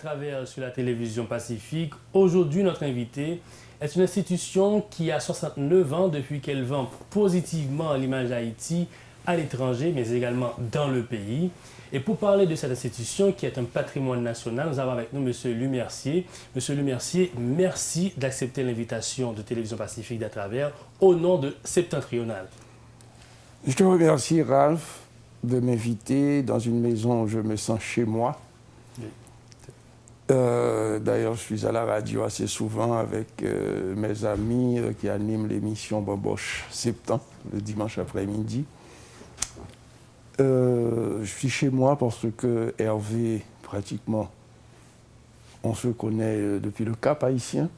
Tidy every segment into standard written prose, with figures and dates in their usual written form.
travers sur la télévision Pacifique. Aujourd'hui, notre invité est une institution qui a 69 ans depuis qu'elle vend positivement l'image d'Haïti à l'étranger, mais également dans le pays. Et pour parler de cette institution qui est un patrimoine national, nous avons avec nous M. Lumercier. M. Lumercier, merci d'accepter l'invitation de Télévision Pacifique d'à travers au nom de Septentrional. Je te remercie, Ralph, de m'inviter dans une maison où je me sens chez moi. Oui. D'ailleurs, je suis à la radio assez souvent avec mes amis qui animent l'émission Bamboche Septembre, le dimanche après-midi. Je suis chez moi parce que Hervé, pratiquement, on se connaît depuis le Cap haïtien.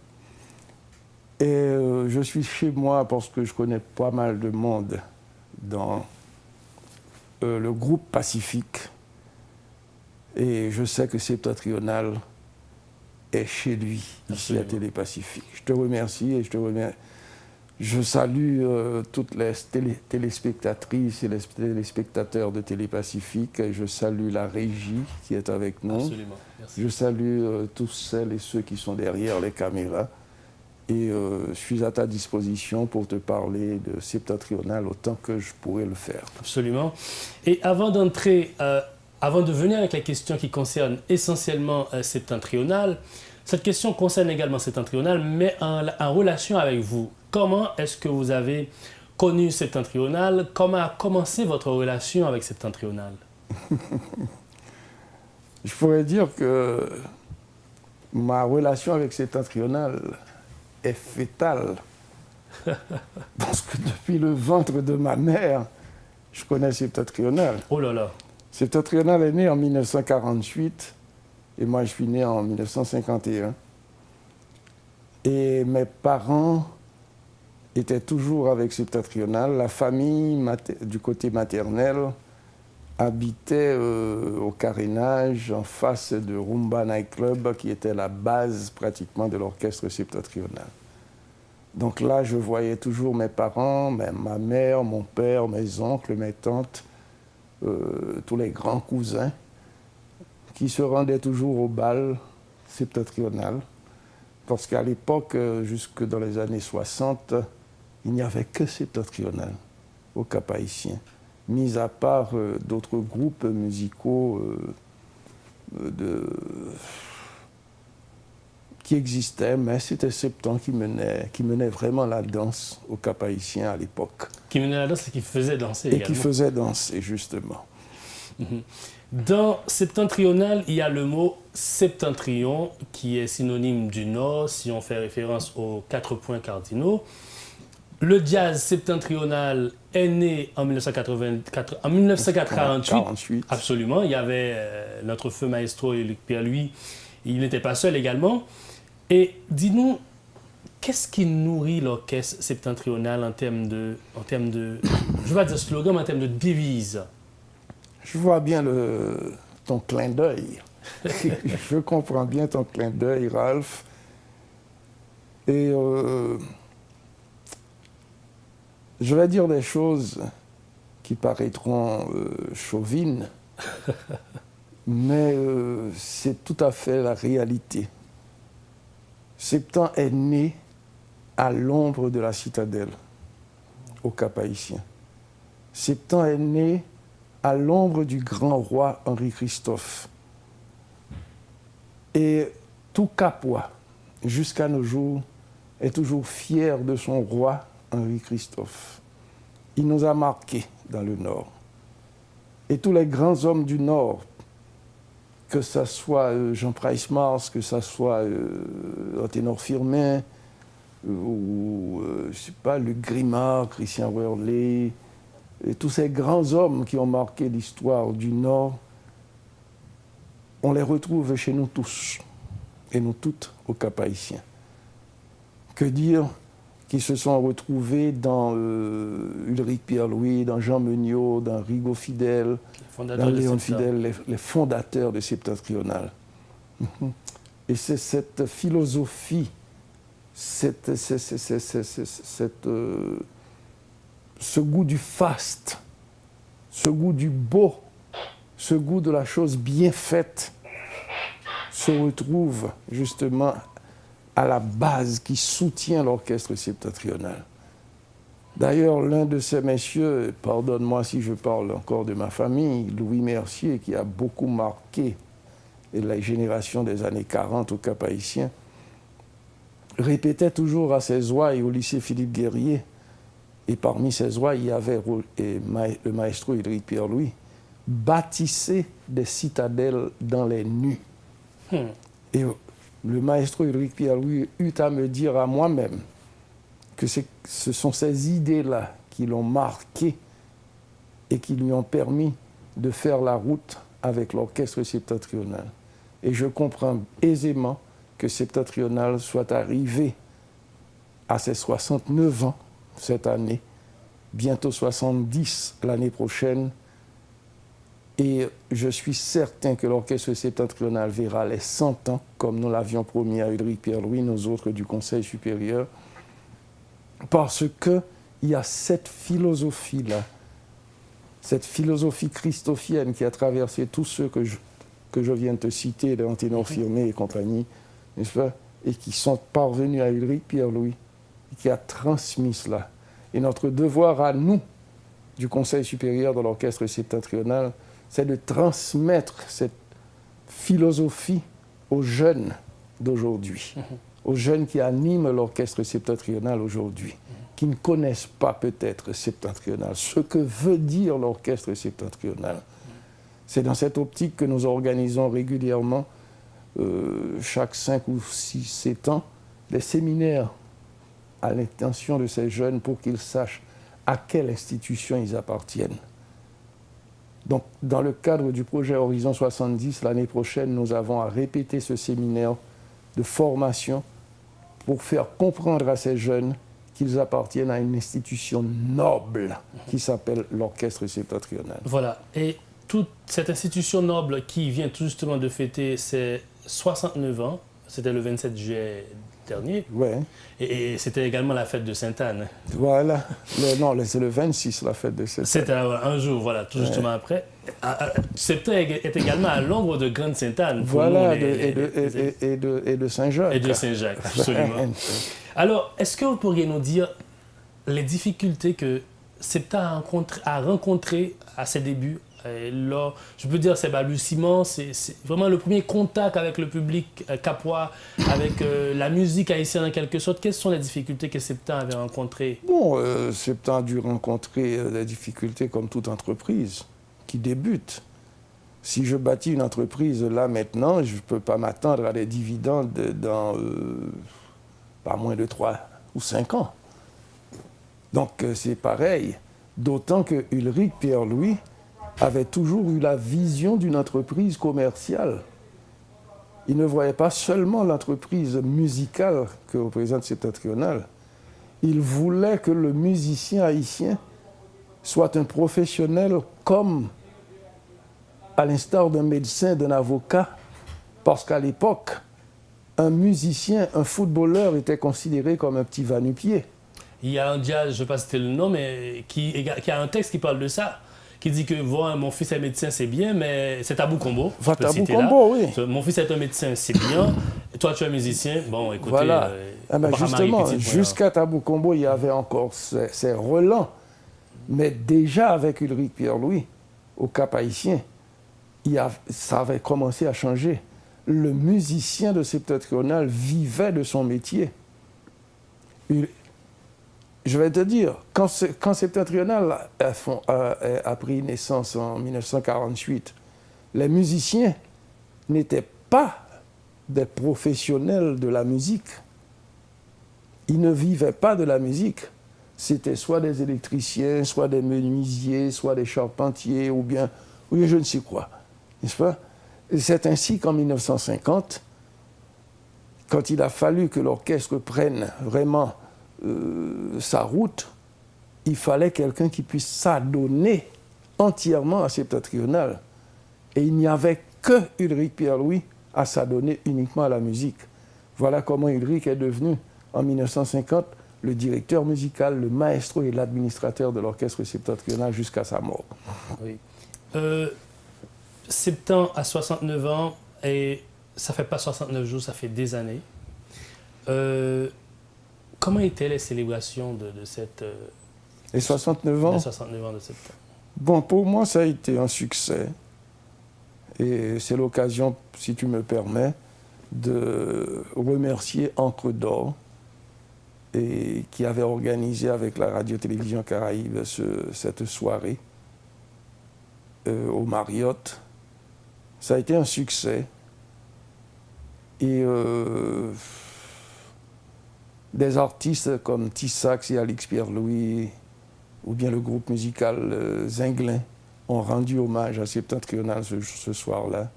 Et je suis chez moi parce que je connais pas mal de monde dans le groupe Pacifique. Et je sais que Septentrional est chez lui, ici à Télé-Pacifique. Je te remercie et je salue toutes les téléspectatrices et les téléspectateurs de Télé-Pacifique. Et je salue la régie qui est avec nous. Absolument. Merci. Je salue tous celles et ceux qui sont derrière les caméras. Et je suis à ta disposition pour te parler de Septentrional autant que je pourrais le faire. Absolument. Et avant d'entrer, avant de venir avec la question qui concerne essentiellement Septentrional, cette question concerne également Septentrional, mais en relation avec vous. Comment est-ce que vous avez connu Septentrional? Comment a commencé votre relation avec Septentrional? Je pourrais dire que ma relation avec Septentrional est fétale. Parce que depuis le ventre de ma mère, je connais Septentrional. Oh là là. Septentrional est né en 1948 et moi je suis né en 1951. Et mes parents étaient toujours avec Septentrional. La famille du côté maternel habitait au carénage en face de Rumba Night Club qui était la base pratiquement de l'orchestre Septentrional. Donc là, je voyais toujours mes parents, ma mère, mon père, mes oncles, mes tantes, tous les grands cousins qui se rendaient toujours au bal Septentrional. Parce qu'à l'époque, jusque dans les années 60, il n'y avait que Septentrional au Cap haïtien, mis à part d'autres groupes musicaux qui existaient, mais c'était Septent qui menait vraiment la danse au Cap haïtien à l'époque. Qui menait la danse et qui faisait danser également. Et qui faisait danser, justement. Dans Septentrional, il y a le mot septentrion qui est synonyme du Nord, si on fait référence aux 4 points cardinaux. Le jazz septentrional est né en 1948. Absolument. Il y avait notre feu maestro Luc Pierre-Louis. Il n'était pas seul également. Et dis-nous, qu'est-ce qui nourrit l'orchestre septentrional en termes de, je ne vais pas dire slogan, mais en termes de devise? Je vois bien ton clin d'œil. Je comprends bien ton clin d'œil, Ralph. Et je vais dire des choses qui paraîtront chauvines, mais c'est tout à fait la réalité. Septent est né à l'ombre de la citadelle, au Cap haïtien. Septent est né à l'ombre du grand roi Henri-Christophe. Et tout Capois, jusqu'à nos jours, est toujours fier de son roi Henri-Christophe. Il nous a marqués dans le Nord. Et tous les grands hommes du Nord, que ce soit Jean Price-Mars, que ce soit Anténor Firmin, ou je sais pas, Luc Grimard, Christian Worley, et tous ces grands hommes qui ont marqué l'histoire du Nord, on les retrouve chez nous tous, et nous toutes au Cap haïtien. Que dire qui se sont retrouvés dans Ulrich Pierre-Louis, dans Jean Meuniot, dans Rigaud Fidèle, dans Léon Fidèle, les fondateurs de Septentrional. Et c'est cette philosophie, ce goût du faste, ce goût du beau, ce goût de la chose bien faite, se retrouve justement à la base qui soutient l'orchestre septentrional. D'ailleurs, l'un de ces messieurs, pardonne-moi si je parle encore de ma famille, Louis Mercier, qui a beaucoup marqué la génération des années 40 au Cap-Haïtien, répétait toujours à ses ouailles au lycée Philippe Guerrier, et parmi ses ouailles, il y avait le maestro Ulrich Pierre-Louis, bâtissez des citadelles dans les nues. Et le maestro Ulrich Pierre-Louis eut à me dire à moi-même que ce sont ces idées-là qui l'ont marqué et qui lui ont permis de faire la route avec l'orchestre septentrional. Et je comprends aisément que Septentrional soit arrivé à ses 69 ans cette année, bientôt 70 l'année prochaine. Et je suis certain que l'orchestre septentrional verra les 100 ans, comme nous l'avions promis à Ulrich Pierre-Louis, nous autres du Conseil supérieur, parce qu'il y a cette philosophie-là, cette philosophie christophienne qui a traversé tous ceux que je viens de te citer, d'Anténor Firmé et compagnie, n'est-ce pas, et qui sont parvenus à Ulrich Pierre-Louis, et qui a transmis cela. Et notre devoir à nous, du Conseil supérieur de l'orchestre septentrional, c'est de transmettre cette philosophie aux jeunes d'aujourd'hui, aux jeunes qui animent l'orchestre septentrional aujourd'hui, qui ne connaissent pas peut-être septentrional, ce que veut dire l'orchestre septentrional. C'est dans cette optique que nous organisons régulièrement, chaque 5 ou 6, 7 ans, des séminaires à l'intention de ces jeunes pour qu'ils sachent à quelle institution ils appartiennent. Donc, dans le cadre du projet Horizon 70, l'année prochaine, nous avons à répéter ce séminaire de formation pour faire comprendre à ces jeunes qu'ils appartiennent à une institution noble qui s'appelle l'Orchestre septentrional. Voilà. Et toute cette institution noble qui vient tout justement de fêter ses 69 ans, c'était le 27 juillet dernier. Ouais. Et c'était également la fête de Sainte-Anne. Voilà. Non, c'est le 26, la fête de Sainte-Anne. C'était un jour, voilà, tout justement après. Septembre est également à l'ombre de Grande Sainte-Anne. Voilà, et de Saint-Jacques. Et de Saint-Jacques, absolument. Alors, est-ce que vous pourriez nous dire les difficultés que Septa a rencontrées à ses débuts? Là, je peux dire, c'est balbutiement, c'est vraiment le premier contact avec le public capois, avec la musique haïtienne en quelque sorte. Quelles sont les difficultés que Septa avait rencontrées? Bon, Septa a dû rencontrer des difficultés comme toute entreprise qui débute. Si je bâtis une entreprise là maintenant, je ne peux pas m'attendre à des dividendes dans pas moins de 3 ou 5 ans. Donc c'est pareil, d'autant que Ulrich Pierre-Louis avait toujours eu la vision d'une entreprise commerciale. Il ne voyait pas seulement l'entreprise musicale que représente Septentrional. Il voulait que le musicien haïtien soit un professionnel comme, à l'instar d'un médecin, d'un avocat, parce qu'à l'époque, un musicien, un footballeur était considéré comme un petit va-nu-pied. Il y a un jazz, je ne sais pas si c'était le nom, mais qui a un texte qui parle de ça, qui dit que bon, mon fils est médecin, c'est bien, mais c'est Tabou Combo. Tabou Combo, oui. Mon fils est un médecin, c'est bien. Toi, tu es un musicien. Bon, écoutez. Voilà. Justement, jusqu'à Tabou Combo, il y avait encore ces relents. Mais déjà avec Ulrich Pierre-Louis, au Cap-Haïtien, ça avait commencé à changer. Le musicien de Septentrional vivait de son métier. Je vais te dire, quand Septentrional a pris naissance en 1948, les musiciens n'étaient pas des professionnels de la musique. Ils ne vivaient pas de la musique. C'était soit des électriciens, soit des menuisiers, soit des charpentiers, ou bien je ne sais quoi. N'est-ce pas? Et c'est ainsi qu'en 1950, quand il a fallu que l'orchestre prenne vraiment sa route, il fallait quelqu'un qui puisse s'adonner entièrement à Septentrional. Et il n'y avait que Ulrich Pierre-Louis à s'adonner uniquement à la musique. Voilà comment Ulrich est devenu, en 1950, le directeur musical, le maestro et l'administrateur de l'orchestre Septentrional jusqu'à sa mort. Oui. Septan a 69 ans et ça fait pas 69 jours, ça fait des années. Comment étaient les célébrations de cette... Les 69 ans? Les 69 ans de septembre. Bon, pour moi, ça a été un succès. Et c'est l'occasion, si tu me permets, de remercier Encre d'Or, et qui avait organisé avec la Radio-Télévision Caraïbe cette soirée au Marriott. Ça a été un succès. Et des artistes comme Tissax et Alix Pierre-Louis, ou bien le groupe musical Zinglin, ont rendu hommage à Septentrional ce soir-là.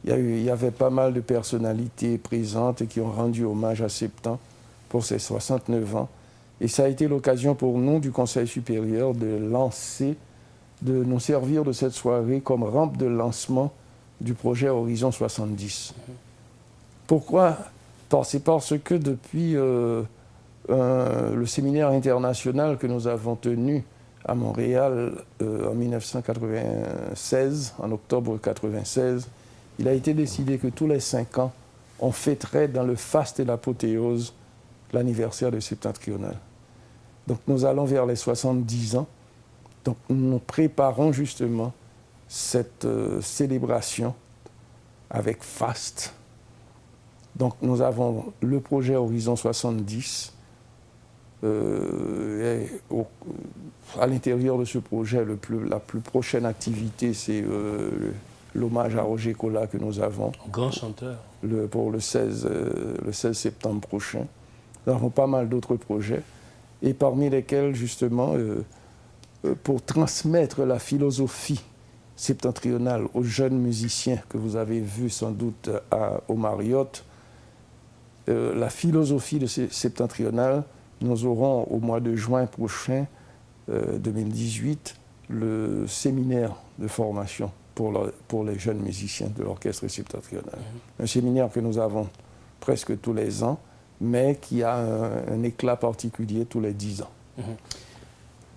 Il y avait pas mal de personnalités présentes qui ont rendu hommage à Septent pour ses 69 ans. Et ça a été l'occasion pour nous, du Conseil supérieur, de nous servir de cette soirée comme rampe de lancement du projet Horizon 70. Pourquoi? C'est parce que depuis le séminaire international que nous avons tenu à Montréal en 1996, en octobre 1996, il a été décidé que tous les 5 ans, on fêterait dans le faste et l'apothéose l'anniversaire de Septentrional. Donc nous allons vers les 70 ans. Donc nous préparons justement cette célébration avec faste. Donc nous avons le projet Horizon 70. À l'intérieur de ce projet, la plus prochaine activité, c'est l'hommage à Roger Colas que nous avons. Grand chanteur. Pour le 16 septembre prochain. Nous avons pas mal d'autres projets, et parmi lesquels, justement, pour transmettre la philosophie septentrionale aux jeunes musiciens que vous avez vus sans doute au Marriott, la philosophie de septentrionale, nous aurons au mois de juin prochain, 2018, le séminaire de formation pour les jeunes musiciens de l'orchestre septentrional. Un séminaire que nous avons presque tous les ans, mais qui a un éclat particulier tous les 10 ans.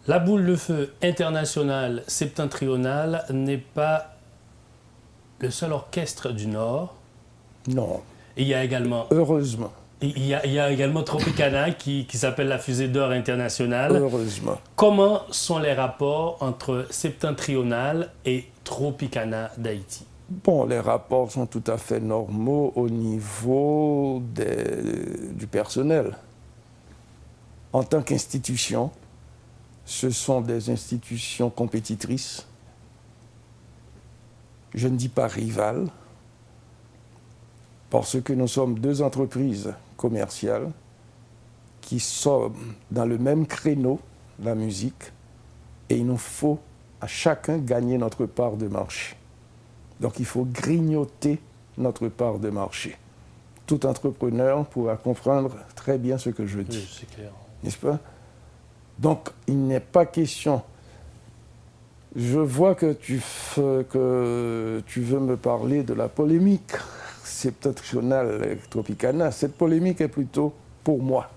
La Boule de Feu internationale septentrionale n'est pas le seul orchestre du Nord. Non. Et il y a également... Heureusement. Il y a également Tropicana qui s'appelle la Fusée d'Or internationale. Heureusement. Comment sont les rapports entre Septentrional et Tropicana d'Haïti? Bon, les rapports sont tout à fait normaux au niveau du personnel. En tant qu'institution, ce sont des institutions compétitrices. Je ne dis pas rivales, parce que nous sommes 2 entreprises commerciales qui sont dans le même créneau, la musique, et il nous faut à chacun gagner notre part de marché. Donc il faut grignoter notre part de marché. Tout entrepreneur pourra comprendre très bien ce que je dis. Oui, c'est clair. N'est-ce pas? Donc il n'est pas question. Je vois que tu veux me parler de la polémique septentrionale Tropicana. Cette polémique est plutôt pour moi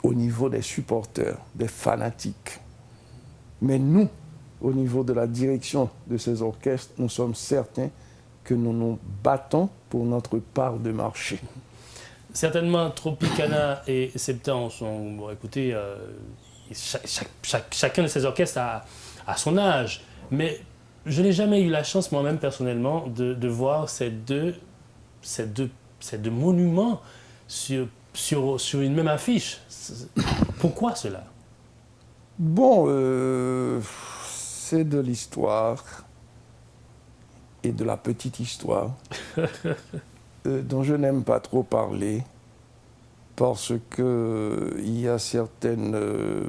au niveau des supporters, des fanatiques. Mais nous, au niveau de la direction de ces orchestres, nous sommes certains que nous nous battons pour notre part de marché. Certainement, Tropicana et Septent sont... Bon, écoutez, chacun de ces orchestres a son âge. Mais je n'ai jamais eu la chance, moi-même, personnellement, de voir ces deux monuments sur une même affiche. Pourquoi cela? Bon, c'est de l'histoire et de la petite histoire dont je n'aime pas trop parler parce qu'il y a certaines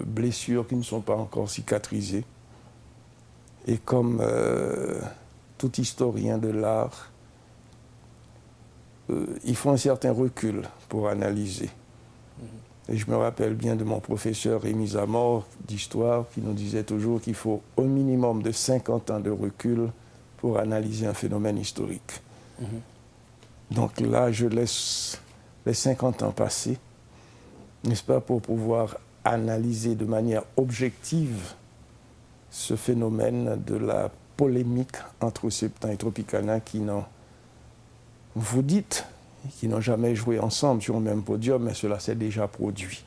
blessures qui ne sont pas encore cicatrisées. Et comme tout historien de l'art, il faut un certain recul pour analyser. Et je me rappelle bien de mon professeur Rémi Zamor d'histoire qui nous disait toujours qu'il faut au minimum de 50 ans de recul pour analyser un phénomène historique. Donc là, je laisse les 50 ans passer, n'est-ce pas, pour pouvoir analyser de manière objective ce phénomène de la polémique entre Septent et Tropicana qui n'en Vous dites qu'ils n'ont jamais joué ensemble sur le même podium, mais cela s'est déjà produit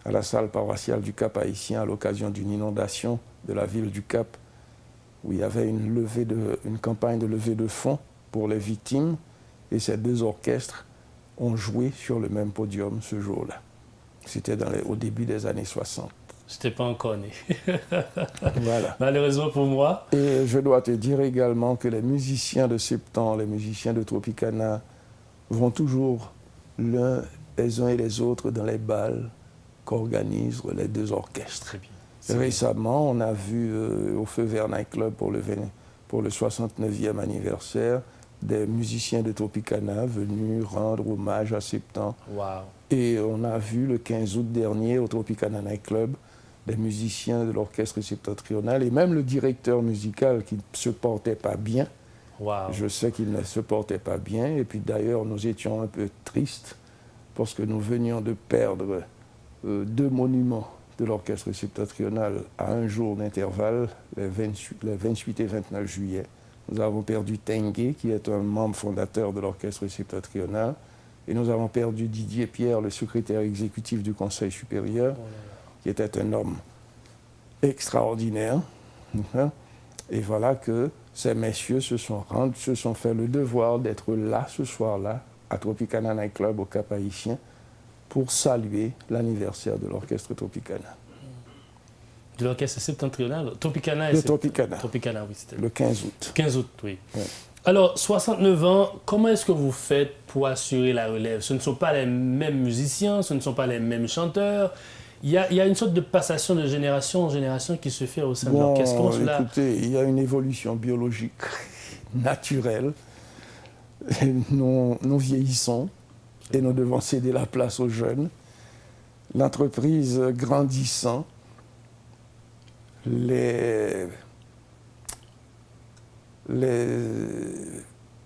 à la salle paroissiale du Cap Haïtien à l'occasion d'une inondation de la ville du Cap, où il y avait une campagne de levée de fonds pour les victimes, et ces deux orchestres ont joué sur le même podium ce jour-là. C'était au début des années 60. Je n'étais pas encore né. Voilà. Malheureusement pour moi. Et je dois te dire également que les musiciens de Septembre, les musiciens de Tropicana vont toujours les uns et les autres dans les bals qu'organisent les deux orchestres. Très bien. Récemment, on a vu au Feu Vert Night Club pour le 69e anniversaire des musiciens de Tropicana venus rendre hommage à Septembre. Wow. Et on a vu le 15 août dernier au Tropicana Night Club des musiciens de l'orchestre septentrional et même le directeur musical qui ne se portait pas bien. Wow. Je sais qu'il ne se portait pas bien. Et puis d'ailleurs, nous étions un peu tristes parce que nous venions de perdre deux monuments de l'orchestre septentrional à un jour d'intervalle, les 28 et 29 juillet. Nous avons perdu Tengue, qui est un membre fondateur de l'orchestre septentrional, et nous avons perdu Didier Pierre, le secrétaire exécutif du Conseil supérieur, qui était un homme extraordinaire. Et voilà que ces messieurs se sont fait le devoir d'être là ce soir-là, à Tropicana Night Club au Cap Haïtien, pour saluer l'anniversaire de l'orchestre Tropicana. De l'orchestre septentrional Tropicana. Tropicana, oui, c'était le 15 août. 15 août, oui. Ouais. Alors, 69 ans, comment est-ce que vous faites pour assurer la relève? Ce ne sont pas les mêmes musiciens, ce ne sont pas les mêmes chanteurs. Il y a une sorte de passation de génération en génération qui se fait au sein de l'orchestre. Comment cela... Écoutez, il y a une évolution biologique naturelle. Nous vieillissons et nous devons céder la place aux jeunes. L'entreprise grandissant, les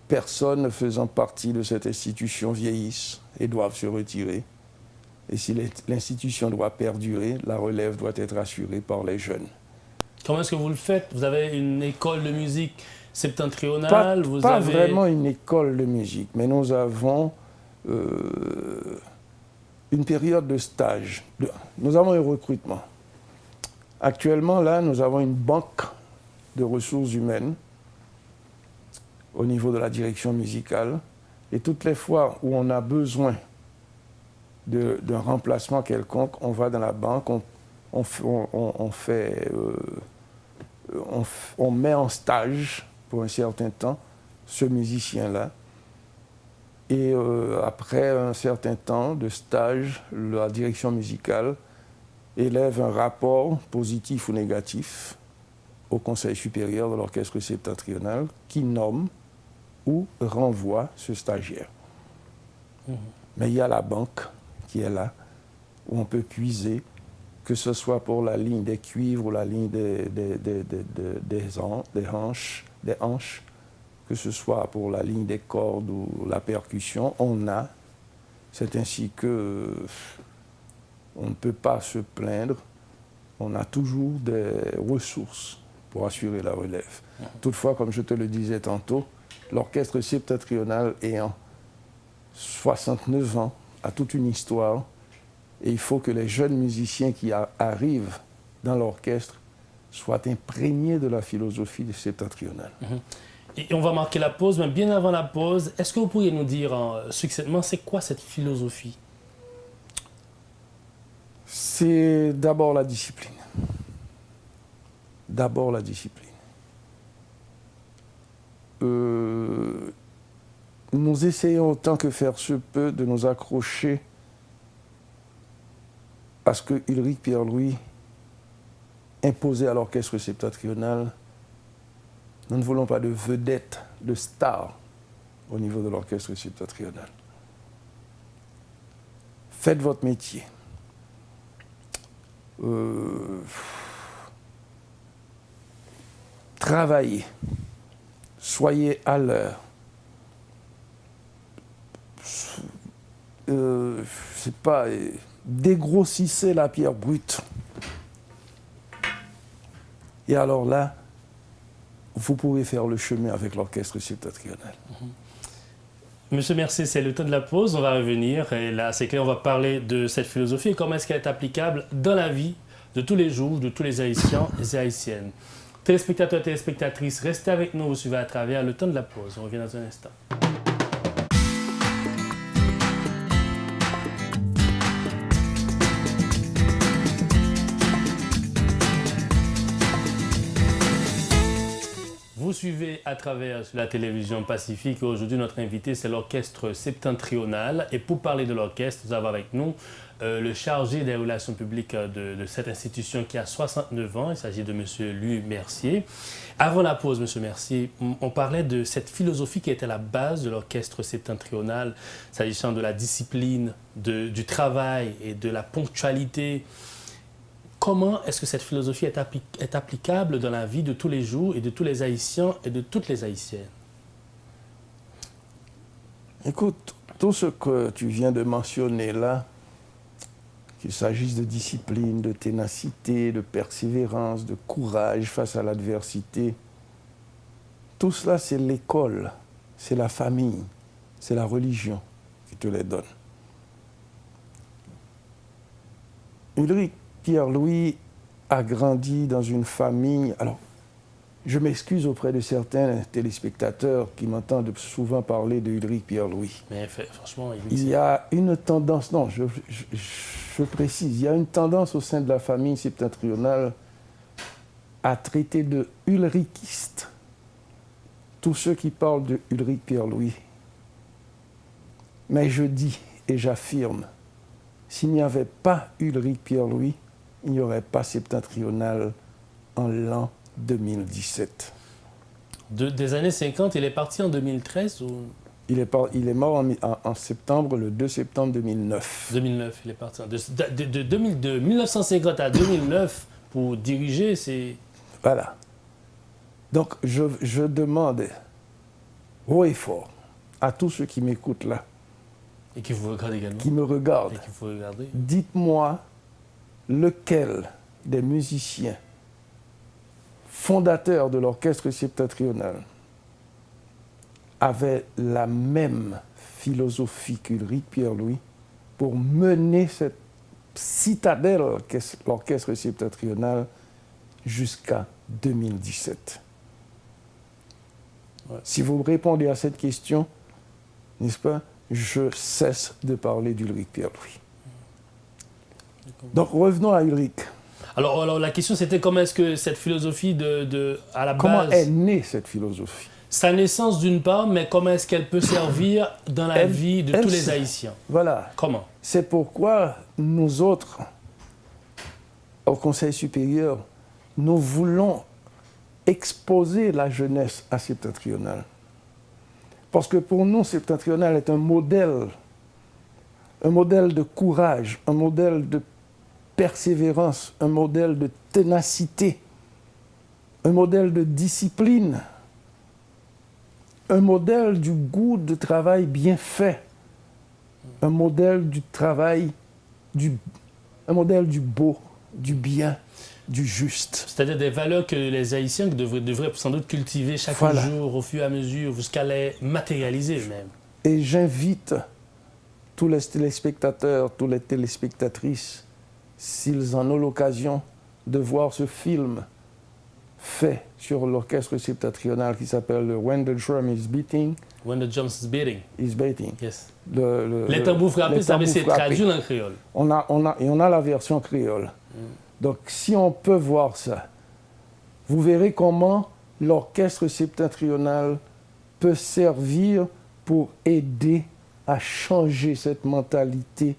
personnes faisant partie de cette institution vieillissent et doivent se retirer. Et si l'institution doit perdurer, la relève doit être assurée par les jeunes. Comment est-ce que vous le faites? Vous avez une école de musique septentrionale? Pas vraiment une école de musique, mais nous avons une période de stage. Nous avons un recrutement. Actuellement, là, nous avons une banque de ressources humaines au niveau de la direction musicale. Et toutes les fois où on a besoin d'un remplacement quelconque, on va dans la banque, on met en stage pour un certain temps ce musicien-là. Et après un certain temps de stage, la direction musicale élève un rapport positif ou négatif au Conseil supérieur de l'orchestre septentrional qui nomme ou renvoie ce stagiaire. Mais il y a la banque qui est là, où on peut puiser, que ce soit pour la ligne des cuivres ou la ligne des hanches, que ce soit pour la ligne des cordes ou la percussion, on a. C'est ainsi que on ne peut pas se plaindre. On a toujours des ressources pour assurer la relève. Toutefois, comme je te le disais tantôt, l'orchestre septentrional ayant 69 ans, a toute une histoire, et il faut que les jeunes musiciens qui arrivent dans l'orchestre soient imprégnés de la philosophie du septentrional. Et on va marquer la pause, mais bien avant la pause, est-ce que vous pourriez nous dire succinctement, c'est quoi cette philosophie? C'est d'abord la discipline. D'abord la discipline. Nous essayons autant que faire se peut de nous accrocher à ce que Ulrich Pierre-Louis imposait à l'orchestre septentrional. Nous ne voulons pas de vedettes, de stars au niveau de l'orchestre septentrional. Faites votre métier. Travaillez. Soyez à l'heure. C'est pas, dégrossissez la pierre brute. Et alors là, vous pouvez faire le chemin avec l'orchestre septentrional. Monsieur Mercier, c'est le temps de la pause, on va revenir. Et là, c'est clair, on va parler de cette philosophie et comment est-ce qu'elle est applicable dans la vie de tous les jours, de tous les Haïtiens et Haïtiennes. Téléspectateurs, téléspectatrices, restez avec nous, vous suivez à travers le temps de la pause. On revient dans un instant. Vous suivez à travers la télévision Pacifique et aujourd'hui notre invité c'est l'orchestre septentrional et pour parler de l'orchestre nous avons avec nous le chargé des relations publiques de cette institution qui a 69 ans, il s'agit de M. Louis Mercier. Avant la pause, M. Mercier, on parlait de cette philosophie qui était à la base de l'orchestre septentrional, s'agissant de la discipline, du travail et de la ponctualité. Comment est-ce que cette philosophie est applicable dans la vie de tous les jours et de tous les Haïtiens et de toutes les Haïtiennes? Écoute, tout ce que tu viens de mentionner là, qu'il s'agisse de discipline, de ténacité, de persévérance, de courage face à l'adversité, tout cela c'est l'école, c'est la famille, c'est la religion qui te les donne. Ulrich Pierre-Louis a grandi dans une famille. Alors, je m'excuse auprès de certains téléspectateurs qui m'entendent souvent parler de Ulrich Pierre-Louis. Mais franchement, il y a une tendance, non, je précise, il y a une tendance au sein de la famille septentrionale à traiter de ulrichiste tous ceux qui parlent de Ulrich Pierre-Louis. Mais je dis et j'affirme, s'il n'y avait pas Ulrich Pierre-Louis, il n'y aurait pas septentrional en l'an 2017. Des années 50, il est parti en 2013 ou... Il est mort en septembre, le 2 septembre 2009. 2009, il est parti. De 1950 à 2009, pour diriger, c'est... Voilà. Donc, je demande haut et fort à tous ceux qui m'écoutent là, et qui vous regardent également. Qui me regardent. Et qui vous regardez. Dites-moi lequel des musiciens fondateurs de l'orchestre septentrional avait la même philosophie qu'Ulrich Pierre-Louis pour mener cette citadelle, l'orchestre septentrional, jusqu'à 2017. Ouais. Si vous répondez à cette question, n'est-ce pas, je cesse de parler d'Ulrich Pierre-Louis. Donc revenons à Ulrich. Alors la question c'était comment est-ce que cette philosophie à la base... Comment est née cette philosophie? Sa naissance d'une part, mais comment est-ce qu'elle peut servir dans la vie de tous les Haïtiens? Voilà. Comment? C'est pourquoi nous autres, au Conseil supérieur, nous voulons exposer la jeunesse à septentrional. Parce que pour nous, septentrional est un modèle de courage, un modèle de persévérance, un modèle de ténacité, un modèle de discipline, un modèle du goût de travail bien fait, un modèle du travail, un modèle du beau, du bien, du juste. C'est-à-dire des valeurs que les Haïtiens devraient sans doute cultiver chaque jour, au fur et à mesure, jusqu'à les matérialiser même. Et j'invite tous les téléspectateurs, toutes les téléspectatrices, s'ils en ont l'occasion de voir ce film fait sur l'orchestre septentrional qui s'appelle When the Drum is Beating. When the Drum is Beating. Is beating. Yes. Les tambours frappés, ça c'est traduit en créole. On a la version créole. Donc si on peut voir ça, vous verrez comment l'orchestre septentrional peut servir pour aider à changer cette mentalité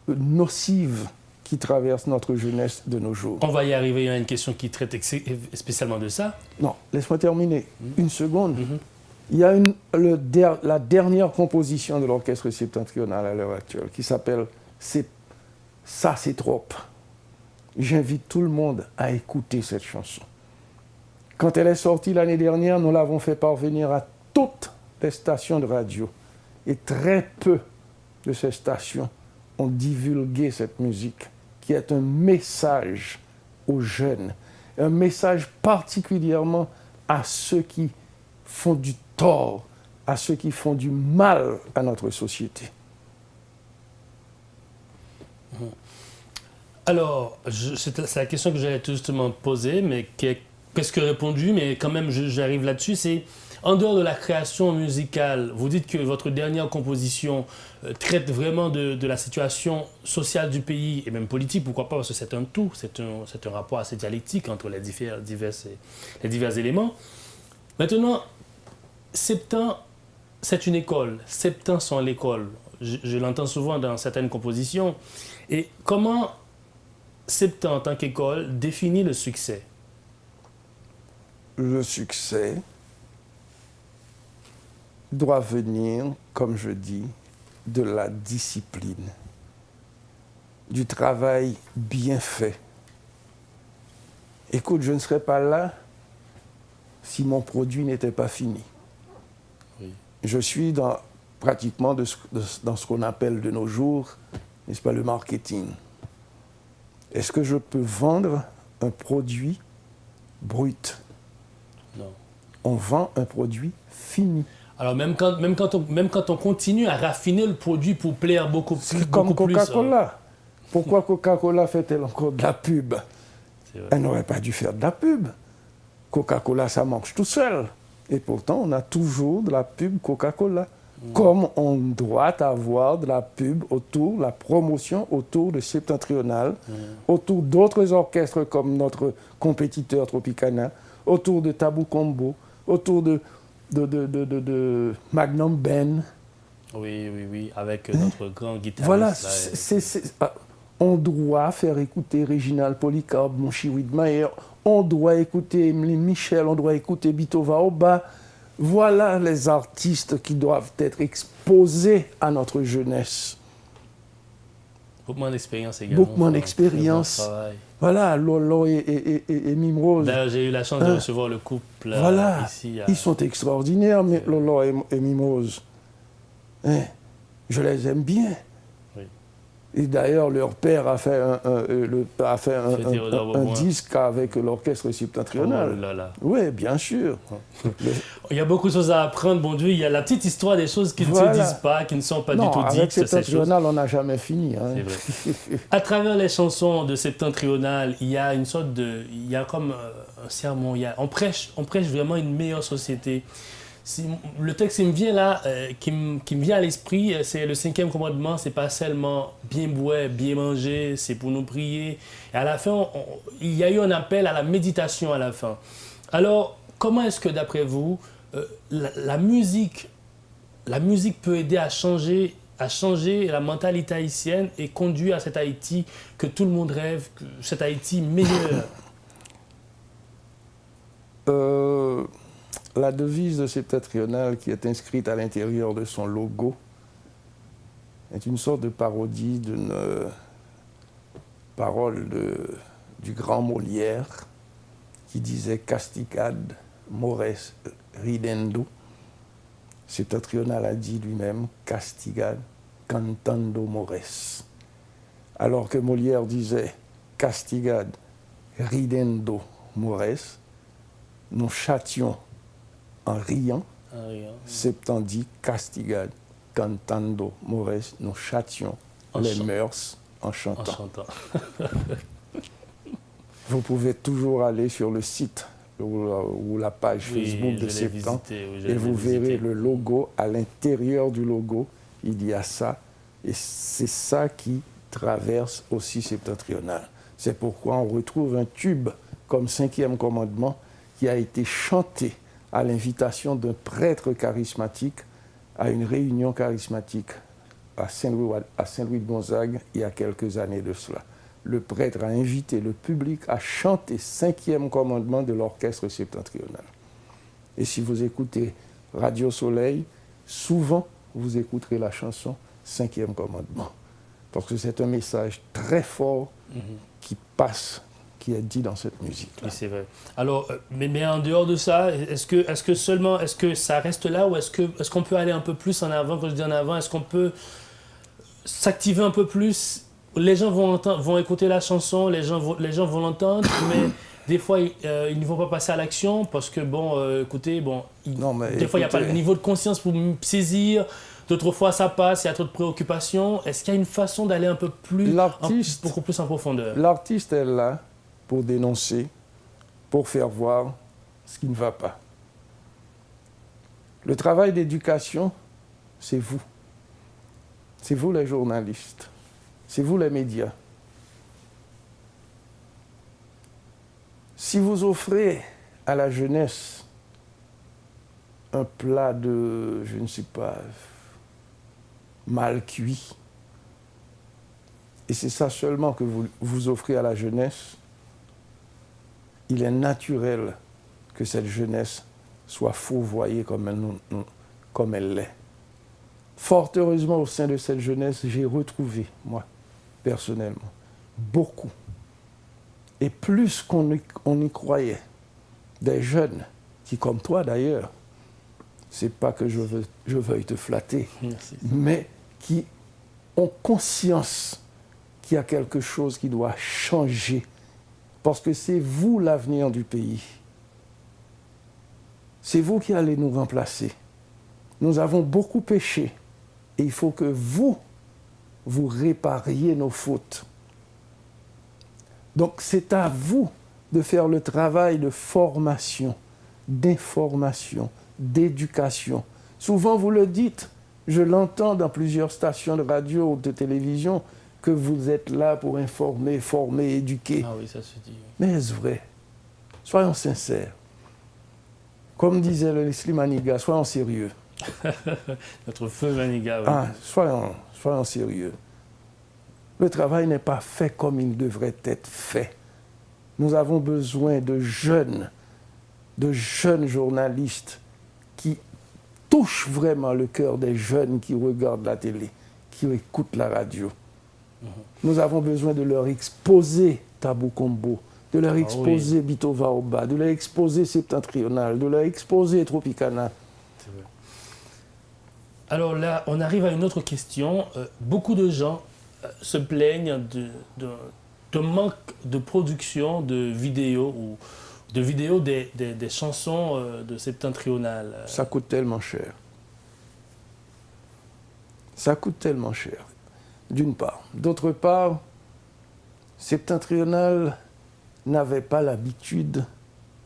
nocive qui traverse notre jeunesse de nos jours. On va y arriver, il y a une question qui traite spécialement de ça. Non, laisse-moi terminer. Une seconde. Il y a la dernière composition de l'orchestre septentrional à l'heure actuelle qui s'appelle « Ça c'est trop ». J'invite tout le monde à écouter cette chanson. Quand elle est sortie l'année dernière, nous l'avons fait parvenir à toutes les stations de radio. Et très peu de ces stations ont divulgué cette musique, qui est un message aux jeunes, un message particulièrement à ceux qui font du tort à ceux qui font du mal à notre société. Alors, c'est la question que j'allais justement poser, mais qui est presque répondue, mais quand même j'arrive là-dessus, c'est en dehors de la création musicale, vous dites que votre dernière composition traite vraiment de la situation sociale du pays et même politique, pourquoi pas, parce que c'est un tout, c'est un rapport assez dialectique entre les divers éléments. Maintenant, Septembre, c'est une école, Septembre sont l'école, je l'entends souvent dans certaines compositions, et comment Septembre en tant qu'école définit le succès? Le succès doit venir, comme je dis, de la discipline, du travail bien fait. Écoute, je ne serais pas là si mon produit n'était pas fini. Oui. Je suis pratiquement dans ce qu'on appelle de nos jours, n'est-ce pas, le marketing. Est-ce que je peux vendre un produit brut? Non. On vend un produit fini. Alors même quand on continue à raffiner le produit pour plaire beaucoup plus. C'est comme Coca-Cola. Pourquoi Coca-Cola fait-elle encore de la pub? Elle n'aurait pas dû faire de la pub. Coca-Cola, ça marche tout seul. Et pourtant, on a toujours de la pub Coca-Cola. Comme on doit avoir de la pub autour, la promotion autour de Septentrional, autour d'autres orchestres comme notre compétiteur Tropicana, autour de Tabou Combo, autour de Magnum Ben. Oui, avec notre grand guitariste. Voilà, là, on doit faire écouter Réginald Polycarpe, Monchi Widmayer, on doit écouter Emily Michel, on doit écouter Bitova Oba. Voilà les artistes qui doivent être exposés à notre jeunesse. Beaucoup moins d'expérience également. Beaucoup moins d'expérience. Voilà, Lolo et Mimrose. D'ailleurs, j'ai eu la chance de recevoir le couple voilà, ici. Ils sont extraordinaires, mais Lolo et Mimrose. Hein, je les aime bien. Oui. Et d'ailleurs, leur père a fait un disque avec l'orchestre septentrional. Oh là là. Oui, bien sûr. Il y a beaucoup de choses à apprendre, bon Dieu. Il y a la petite histoire des choses qui ne se disent pas, qui ne sont pas du tout dites. Avec Septentrional, on n'a jamais fini. Hein. C'est vrai. À travers les chansons de Septentrional, il y a une sorte de... Il y a comme un sermon. On prêche vraiment une meilleure société. Le texte qui me vient là, qui me vient à l'esprit, c'est le 5e commandement. C'est pas seulement bien boire, bien manger, c'est pour nous prier. Et à la fin, il y a eu un appel à la méditation à la fin. Alors, comment est-ce que d'après vous, la musique peut aider à changer la mentalité haïtienne et conduire à cet Haïti que tout le monde rêve, cet Haïti meilleur? La devise de Septentrional qui est inscrite à l'intérieur de son logo est une sorte de parodie d'une parole du grand Molière qui disait « Castigad mores ridendo ». Septentrional a dit lui-même « Castigad cantando mores ». Alors que Molière disait « Castigad ridendo mores », nous châtions en riant, Septembre dit Castigad, cantando mores, nous châtions les mœurs en chantant. Vous pouvez toujours aller sur le site ou la page Facebook de Septembre et vous verrez le logo. À l'intérieur du logo, il y a ça. Et c'est ça qui traverse aussi Septentrional. C'est pourquoi on retrouve un tube comme 5e commandement qui a été chanté à l'invitation d'un prêtre charismatique à une réunion charismatique à Saint-Louis de Gonzague il y a quelques années de cela. Le prêtre a invité le public à chanter 5e commandement de l'orchestre septentrional. Et si vous écoutez Radio Soleil, souvent vous écouterez la chanson 5e commandement. Parce que c'est un message très fort qui passe, qui est dit dans cette musique. Oui, c'est vrai. Alors, mais en dehors de ça, est-ce que ça reste là ou est-ce qu'on peut aller un peu plus en avant? Quand je dis en avant, est-ce qu'on peut s'activer un peu plus? Les gens vont écouter la chanson, les gens vont l'entendre, mais des fois, ils ne vont pas passer à l'action parce que, bon, écoutez, bon, Non, mais des fois, il n'y a pas le niveau de conscience pour saisir. D'autres fois, ça passe, il y a trop de préoccupations. Est-ce qu'il y a une façon d'aller un peu plus, beaucoup plus en profondeur? L'artiste est là pour dénoncer, pour faire voir ce qui ne va pas. Le travail d'éducation, c'est vous. C'est vous les journalistes. C'est vous les médias. Si vous offrez à la jeunesse un plat de, je ne sais pas, mal cuit, et c'est ça seulement que vous offrez à la jeunesse, il est naturel que cette jeunesse soit fourvoyée comme elle l'est. Fort heureusement, au sein de cette jeunesse, j'ai retrouvé, moi, personnellement, beaucoup, et plus qu'on y croyait, des jeunes qui, comme toi d'ailleurs, c'est pas que je veuille te flatter, Merci. mais qui ont conscience qu'il y a quelque chose qui doit changer, parce que c'est vous l'avenir du pays. C'est vous qui allez nous remplacer. Nous avons beaucoup péché et il faut que vous répariez nos fautes. Donc c'est à vous de faire le travail de formation, d'information, d'éducation. Souvent vous le dites, je l'entends dans plusieurs stations de radio ou de télévision, que vous êtes là pour informer, former, éduquer. Ah oui, ça se dit. Mais est-ce vrai? Soyons sincères. Comme disait le Leslie Maniga, soyons sérieux. Notre feu Maniga, oui. Ah, soyons sérieux. Le travail n'est pas fait comme il devrait être fait. Nous avons besoin de jeunes journalistes qui touchent vraiment le cœur des jeunes qui regardent la télé, qui écoutent la radio. Nous avons besoin de leur exposer Tabou Combo, de leur exposer Bito Vaoba, de leur exposer Septentrional, de leur exposer Tropicana. C'est vrai. Alors là, on arrive à une autre question. Beaucoup de gens se plaignent de manque de production de vidéos ou de vidéos des chansons de Septentrional. Ça coûte tellement cher. Ça coûte tellement cher, d'une part. D'autre part, Septentrional n'avait pas l'habitude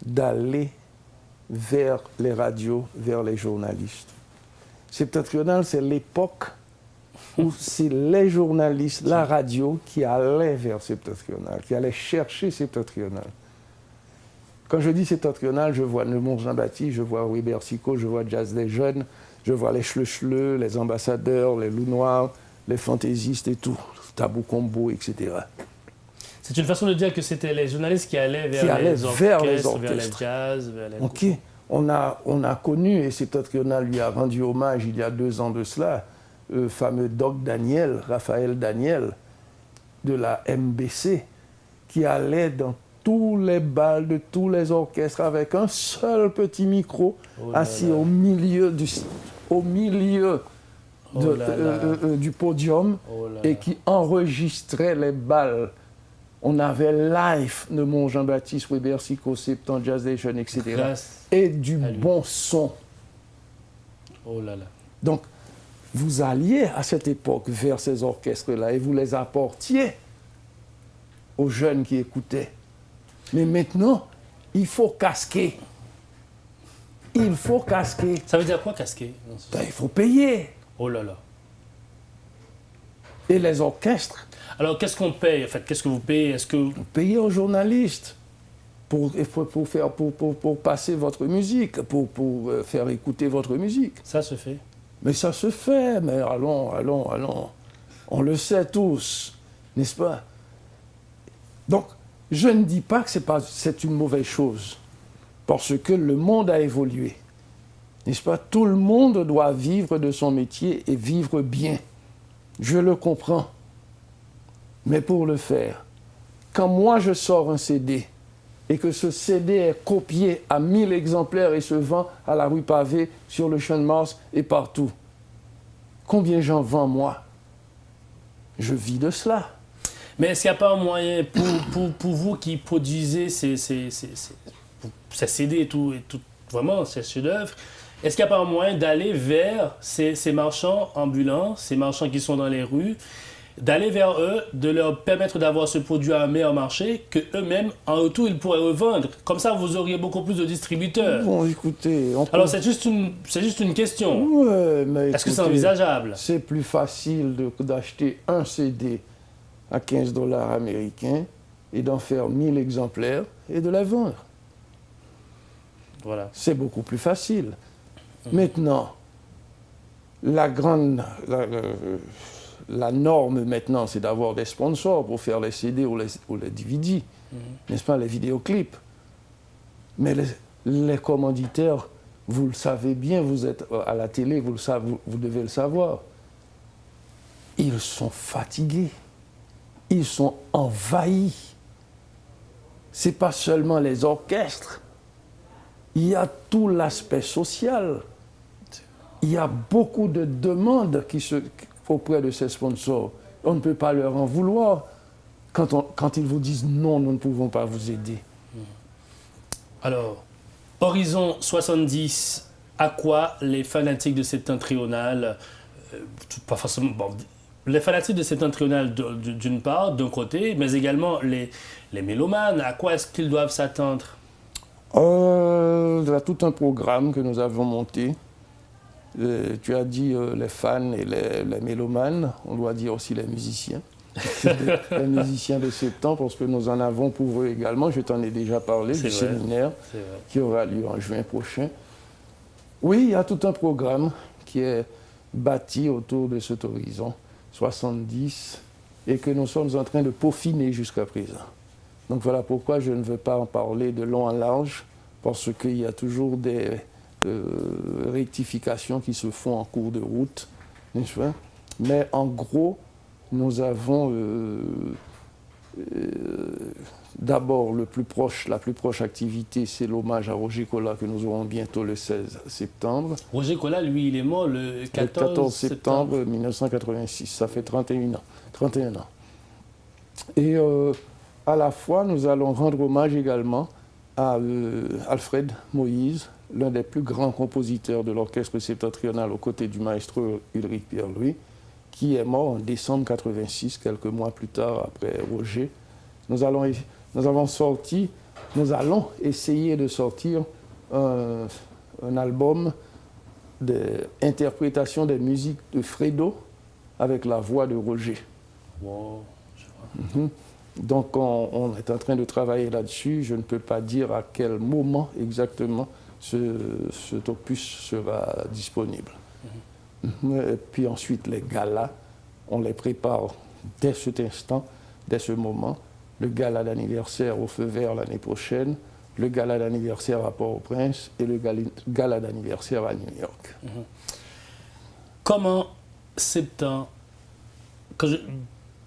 d'aller vers les radios, vers les journalistes. Septentrional, c'est l'époque où c'est les journalistes, la radio, qui allaient vers Septentrional, qui allaient chercher Septentrional. Quand je dis Septentrional, je vois Neumont Jean-Baptiste, je vois Weber Sico, je vois Jazz des Jeunes, je vois les Schleux, les Ambassadeurs, les Loups Noirs, les Fantaisistes et tout, Tabou Combo, etc. C'est une façon de dire que c'était les journalistes qui allaient vers les orchestres, vers les jazz, vers les... Ok. On a connu, et Septentrional lui a rendu hommage il y a 2 ans de cela, le fameux Doc Daniel, Raphaël Daniel, de la MBC, qui allait dans tous les bals de tous les orchestres avec un seul petit micro assis au milieu du podium et qui enregistrait les bals. On avait live de mon Jean-Baptiste, Weber Sico, Septembre Jazz des Jeunes, etc. Et du bon son. Oh là là. Donc, vous alliez à cette époque vers ces orchestres-là et vous les apportiez aux jeunes qui écoutaient. Mais maintenant, il faut casquer. Il faut casquer. Ça veut dire quoi, casquer? Ben, il faut payer. Oh là là. Et les orchestres? Alors, qu'est-ce qu'on paye? En fait, qu'est-ce que vous payez? Est-ce que... Vous payez aux journalistes pour passer votre musique, pour faire écouter votre musique. Ça se fait. Mais ça se fait, mais allons. On le sait tous, n'est-ce pas? Donc, je ne dis pas que c'est une mauvaise chose, parce que le monde a évolué, n'est-ce pas? Tout le monde doit vivre de son métier et vivre bien. Je le comprends. Mais pour le faire, quand moi je sors un CD et que ce CD est copié à 1000 exemplaires et se vend à la rue Pavée, sur le Champ de Mars et partout, combien j'en vends moi? Je vis de cela. Mais est-ce qu'il n'y a pas un moyen pour vous qui produisez ces CD et tout, vraiment ces chefs-d'œuvre, est-ce qu'il n'y a pas un moyen d'aller vers ces marchands ambulants, ces marchands qui sont dans les rues, d'aller vers eux, de leur permettre d'avoir ce produit à un meilleur marché, que eux-mêmes, en retour, ils pourraient revendre. Comme ça, vous auriez beaucoup plus de distributeurs. Bon, écoutez... Alors, c'est juste une question. Ouais, mais est-ce que c'est écoutez, envisageable? C'est plus facile d'acheter un CD à 15 $ américains et d'en faire 1000 exemplaires et de la vendre. Voilà. C'est beaucoup plus facile. Maintenant, la norme maintenant, c'est d'avoir des sponsors pour faire les CD ou les DVD, n'est-ce pas, les vidéoclips. Mais les commanditaires, vous le savez bien, vous êtes à la télé, vous devez le savoir. Ils sont fatigués, ils sont envahis. Ce n'est pas seulement les orchestres, il y a tout l'aspect social. Il y a beaucoup de demandes auprès de ces sponsors. On ne peut pas leur en vouloir quand ils vous disent non, nous ne pouvons pas vous aider. Alors, Horizon 70, à quoi les fanatiques de Septentrional, pas forcément, bon, les fanatiques de Septentrional d'une part, d'un côté, mais également les mélomanes, à quoi est-ce qu'ils doivent s'attendre? Il y a tout un programme que nous avons monté. Tu as dit les fans et les mélomanes, on doit dire aussi les musiciens. Les musiciens de septembre, parce que nous en avons pour eux également. Je t'en ai déjà parlé du séminaire qui aura lieu en juin prochain. Oui, il y a tout un programme qui est bâti autour de cet horizon 70 et que nous sommes en train de peaufiner jusqu'à présent. Donc voilà pourquoi je ne veux pas en parler de long en large, parce qu'il y a toujours des rectifications qui se font en cours de route, n'est-ce pas? Mais en gros, nous avons d'abord la plus proche activité, c'est l'hommage à Roger Colas que nous aurons bientôt le 16 septembre. Roger Colas, lui, il est mort le 14 septembre 1986, ça fait 31 ans. Et à la fois, nous allons rendre hommage également à Alfred Moïse, l'un des plus grands compositeurs de l'orchestre septentrional aux côtés du maestro Ulrich Pierre-Louis, qui est mort en décembre 86, quelques mois plus tard après Roger. Nous allons essayer de sortir un album d'interprétation des musiques de Fredo avec la voix de Roger. Wow, je vois. Donc on est en train de travailler là-dessus. Je ne peux pas dire à quel moment exactement cet opus sera disponible. Et puis ensuite, les galas, on les prépare dès cet instant, dès ce moment. Le gala d'anniversaire au Feu Vert l'année prochaine, le gala d'anniversaire à Port-au-Prince et le gala d'anniversaire à New York. Comment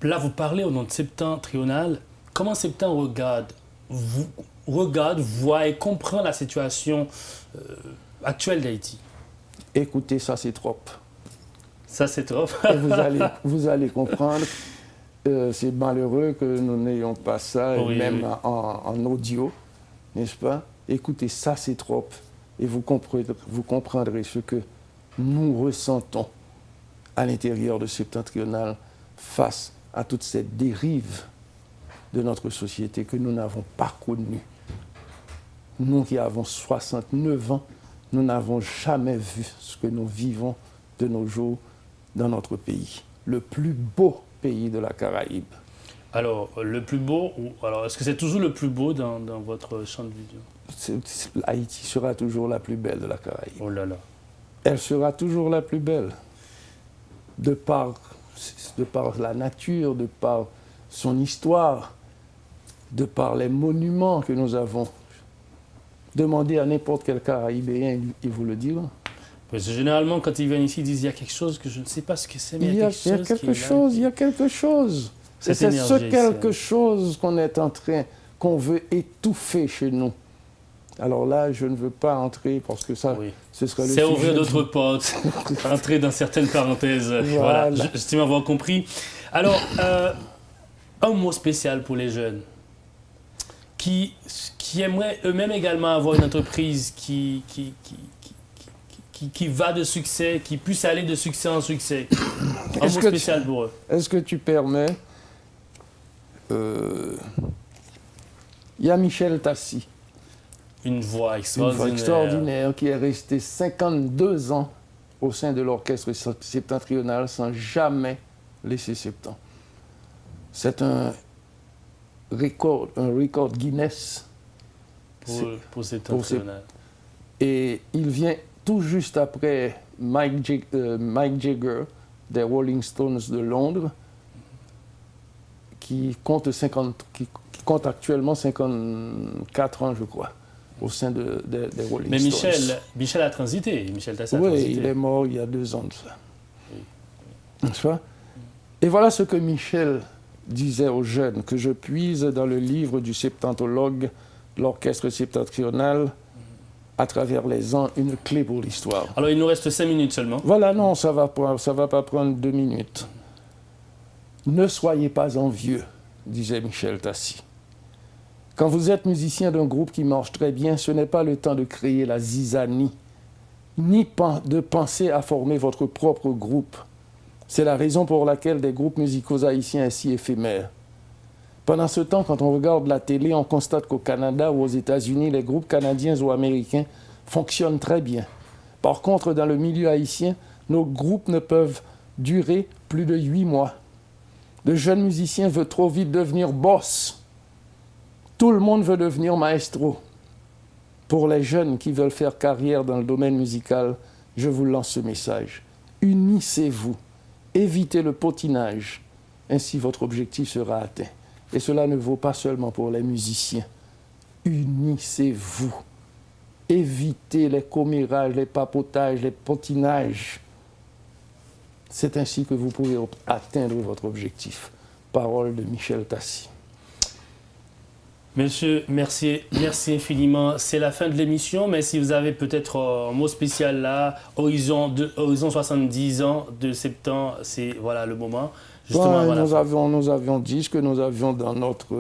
là, vous parlez au nom de Septentrional, comment Septentrional regarde, voit et comprend la situation actuelle d'Haïti? Écoutez, ça c'est trop. Ça c'est trop. Et vous allez comprendre. C'est malheureux que nous n'ayons pas ça, oui, même oui. En audio, n'est-ce pas? Écoutez, ça c'est trop. Et vous comprendrez ce que nous ressentons à l'intérieur de Septentrional face à toute cette dérive de notre société que nous n'avons pas connue. Nous qui avons 69 ans, nous n'avons jamais vu ce que nous vivons de nos jours dans notre pays. Le plus beau pays de la Caraïbe. Alors, le plus beau, alors est-ce que c'est toujours le plus beau dans votre champ de vision? Haïti sera toujours la plus belle de la Caraïbe. Oh là là. Elle sera toujours la plus belle. De par la nature, de par son histoire, de par les monuments que nous avons. Demandez à n'importe quel Caraïbéen, il vous le dira. Parce que généralement, quand ils viennent ici, ils disent il y a quelque chose que je ne sais pas ce que c'est, mais il y a quelque chose. C'est ce quelque chose qu'on veut étouffer chez nous. Alors là, je ne veux pas entrer parce que ça, oui. Ce serait le sujet. C'est ouvrir d'autres portes, entrer dans certaines parenthèses. Voilà, j'estime avoir compris. Alors, un un mot spécial pour les jeunes qui aimeraient eux-mêmes également avoir une entreprise qui va de succès, qui puisse aller de succès en succès. Un mot spécial pour eux. Est-ce que tu permets? Il y a Michel Tassi. Une voix Une extraordinaire. voix extraordinaire qui est resté 52 ans au sein de l'orchestre septentrional sans jamais laisser Septang. C'est un record Guinness. Pour Septentrional. Et il vient tout juste après Mike Jagger des Rolling Stones de Londres, qui compte actuellement 54 ans, je crois, au sein des Rolling Stones. Mais Michel a transité. Michel Tassi a oui, transité. il est mort il y a 2 ans de ça. N'est-ce pas? Et voilà ce que Michel disait aux jeunes, que je puise dans le livre du septantologue de l'orchestre septentrional, à travers les ans, une clé pour l'histoire. Alors, il nous reste 5 minutes seulement. Voilà, non, ça va pas prendre 2 minutes. Ne soyez pas envieux, disait Michel Tassi. Quand vous êtes musicien d'un groupe qui marche très bien, ce n'est pas le temps de créer la zizanie, ni de penser à former votre propre groupe. C'est la raison pour laquelle des groupes musicaux haïtiens sont si éphémères. Pendant ce temps, quand on regarde la télé, on constate qu'au Canada ou aux États-Unis, les groupes canadiens ou américains fonctionnent très bien. Par contre, dans le milieu haïtien, nos groupes ne peuvent durer plus de 8 mois. Le jeune musicien veut trop vite devenir boss. Tout le monde veut devenir maestro. Pour les jeunes qui veulent faire carrière dans le domaine musical, je vous lance ce message. Unissez-vous. Évitez le potinage. Ainsi, votre objectif sera atteint. Et cela ne vaut pas seulement pour les musiciens. Unissez-vous. Évitez les commérages, les papotages, les potinages. C'est ainsi que vous pouvez atteindre votre objectif. Parole de Michel Tassi. Monsieur, merci infiniment. C'est la fin de l'émission, mais si vous avez peut-être un mot spécial là, horizon 70 ans de Septang, c'est voilà le moment. Justement, voilà. Nous avions dit ce que nous avions dans notre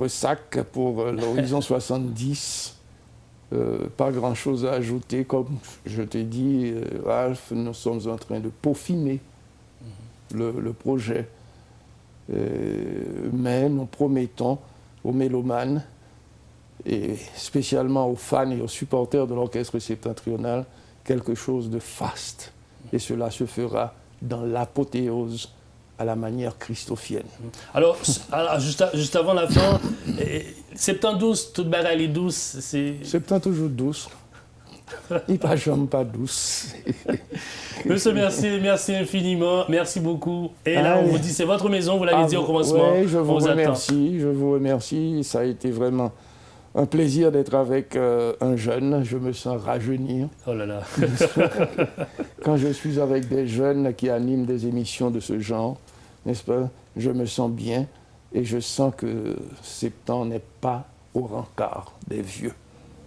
sac pour l'horizon 70. Pas grand-chose à ajouter. Comme je t'ai dit, Ralph, nous sommes en train de peaufiner le projet. Mais nous promettons aux mélomanes, et spécialement aux fans et aux supporters de l'orchestre septentrional, quelque chose de faste. Et cela se fera dans l'apothéose à la manière christophienne. Alors juste avant la fin, Septang douce, toute bagaille est douce. Septang toujours douce. Il pas jamais pas douce. Monsieur, merci infiniment, merci beaucoup. Et là, on vous dit, c'est votre maison, vous l'avez dit au commencement. Oui, je vous remercie. Ça a été vraiment un plaisir d'être avec un jeune. Je me sens rajeunir. Oh là là. Quand je suis avec des jeunes qui animent des émissions de ce genre, n'est-ce pas, je me sens bien et je sens que Septang n'est pas au rencard des vieux.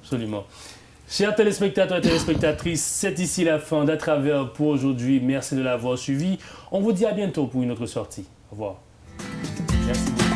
Absolument. Chers téléspectateurs et téléspectatrices, c'est ici la fin d'À Travers pour aujourd'hui. Merci de l'avoir suivi. On vous dit à bientôt pour une autre sortie. Au revoir. Merci beaucoup.